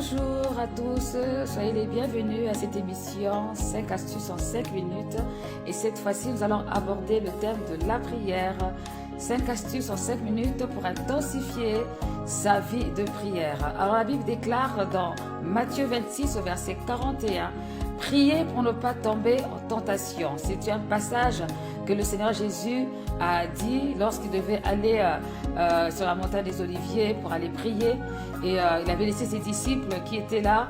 Bonjour à tous, soyez les bienvenus à cette émission 5 astuces en 5 minutes. Et cette fois-ci, nous allons aborder le thème de la prière. 5 astuces en 5 minutes pour intensifier sa vie de prière. Alors la Bible déclare dans Matthieu 26 au verset 41, « Priez pour ne pas tomber en tentation ». C'est un passage que le Seigneur Jésus a dit lorsqu'il devait aller sur la montagne des Oliviers pour aller prier. Et il avait laissé ses disciples qui étaient là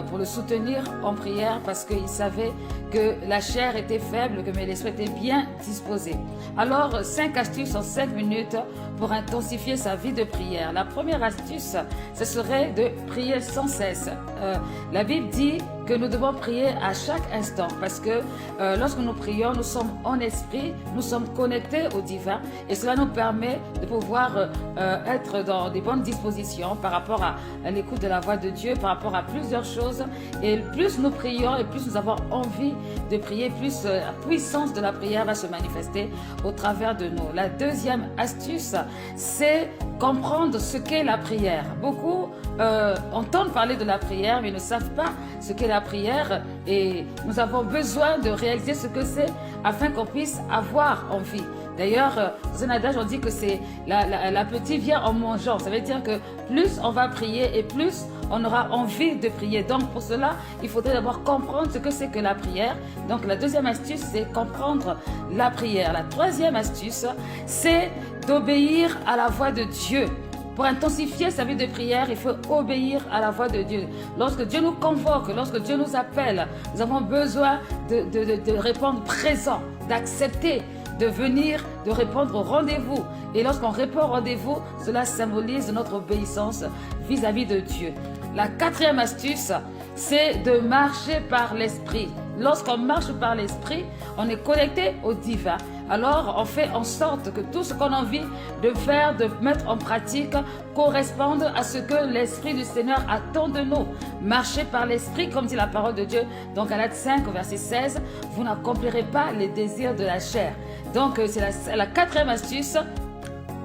pour le soutenir en prière parce qu'il savait que la chair était faible, mais l'esprit était bien disposé. Alors, 5 astuces en 5 minutes pour intensifier sa vie de prière. La première astuce, ce serait de prier sans cesse. La Bible dit que nous devons prier à chaque instant parce que lorsque nous prions, nous sommes en esprit, nous sommes connectés au divin et cela nous permet de pouvoir être dans des bonnes dispositions par rapport à l'écoute de la voix de Dieu, par rapport à plusieurs choses. Et plus nous prions et plus nous avons envie de prier, plus la puissance de la prière va se manifester au travers de nous. La deuxième astuce, c'est comprendre ce qu'est la prière. Beaucoup entendent parler de la prière mais ne savent pas ce qu'est la prière et nous avons besoin de réaliser ce que c'est afin qu'on puisse avoir envie. D'ailleurs, dans un adage, on dit que c'est l'appétit vient en mangeant. Ça veut dire que plus on va prier et plus on aura envie de prier. Donc pour cela, il faudrait d'abord comprendre ce que c'est que la prière. Donc la deuxième astuce, c'est comprendre la prière. La troisième astuce, c'est d'obéir à la voix de Dieu. Pour intensifier sa vie de prière, il faut obéir à la voix de Dieu. Lorsque Dieu nous convoque, lorsque Dieu nous appelle, nous avons besoin de répondre présent, d'accepter, de venir, de répondre au rendez-vous. Et lorsqu'on répond au rendez-vous, cela symbolise notre obéissance vis-à-vis de Dieu. La quatrième astuce, c'est de marcher par l'esprit. Lorsqu'on marche par l'esprit, on est connecté au divin. Alors, on fait en sorte que tout ce qu'on a envie de faire, de mettre en pratique, corresponde à ce que l'Esprit du Seigneur attend de nous. Marcher par l'Esprit, comme dit la parole de Dieu, dans Galates 5, verset 16, vous n'accomplirez pas les désirs de la chair. Donc, c'est la quatrième astuce.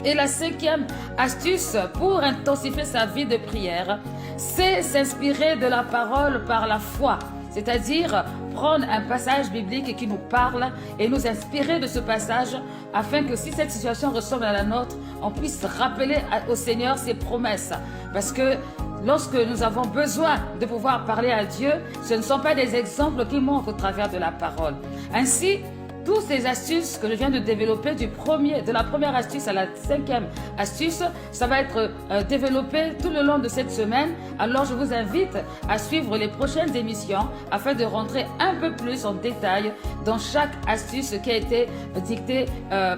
Et la cinquième astuce pour intensifier sa vie de prière, c'est s'inspirer de la parole par la foi. C'est-à-dire prendre un passage biblique qui nous parle et nous inspirer de ce passage afin que si cette situation ressemble à la nôtre, on puisse rappeler au Seigneur ses promesses. Parce que lorsque nous avons besoin de pouvoir parler à Dieu, ce ne sont pas des exemples qui manquent au travers de la parole. Ainsi, toutes ces astuces que je viens de développer de la première astuce à la cinquième astuce, ça va être développé tout le long de cette semaine. Alors je vous invite à suivre les prochaines émissions afin de rentrer un peu plus en détail dans chaque astuce qui a été dictée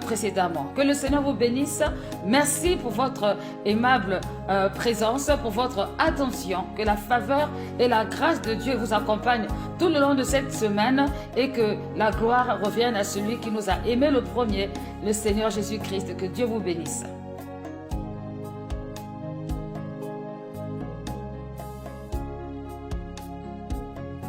précédemment. Que le Seigneur vous bénisse. Merci pour votre aimable présence, pour votre attention. Que la faveur et la grâce de Dieu vous accompagnent tout le long de cette semaine et que la gloire revienne à celui qui nous a aimés le premier, le Seigneur Jésus-Christ. Que Dieu vous bénisse.